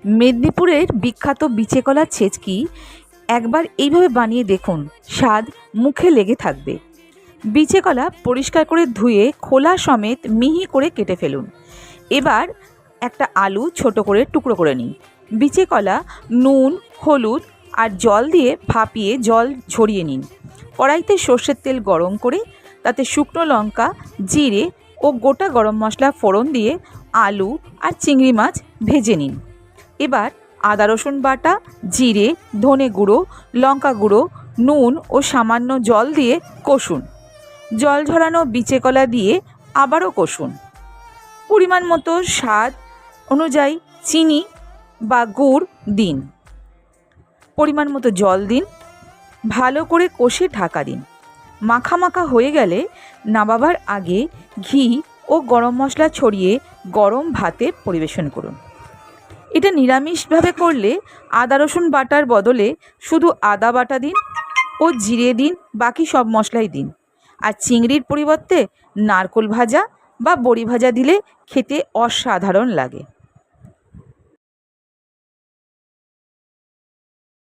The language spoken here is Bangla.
মেদিনীপুরের বিখ্যাত বিচে কলার ছেচকি একবার এইভাবে বানিয়ে দেখুন, স্বাদ মুখে লেগে থাকবে। বিচে কলা পরিষ্কার করে ধুয়ে খোলা সমেত মিহি করে কেটে ফেলুন। এবার একটা আলু ছোট করে টুকরো করে নিন। বিচে কলা নুন, হলুদ আর জল দিয়ে ভাপিয়ে জল ঝরিয়ে নিন। কড়াইতে সর্ষের তেল গরম করে তাতে শুকনো লঙ্কা, জিরে ও গোটা গরম মশলা ফোড়ন দিয়ে আলু আর চিংড়ি মাছ ভেজে নিন। এবার আদা রসুন বাটা, জিরে, ধনে গুঁড়ো, লঙ্কা গুঁড়ো, নুন ও সামান্য জল দিয়ে কষুন। জল ঝরানো বিচে কলা দিয়ে আবারও কষুন। পরিমাণ মতো স্বাদ অনুযায়ী চিনি বা গুড় দিন। পরিমাণ মতো জল দিন। ভালো করে কষে ঢাকা দিন। মাখা মাখা হয়ে গেলে নামাবার আগে ঘি ও গরম মশলা ছড়িয়ে গরম ভাতে পরিবেশন করুন। এটা নিরামিষভাবে করলে আদা রসুন বাটার বদলে শুধু আদা বাটা দিন ও জিরে দিন, বাকি সব মশলাই দিন। আর চিংড়ির পরিবর্তে নারকোল ভাজা বা বড়ি ভাজা দিলে খেতে অসাধারণ লাগে।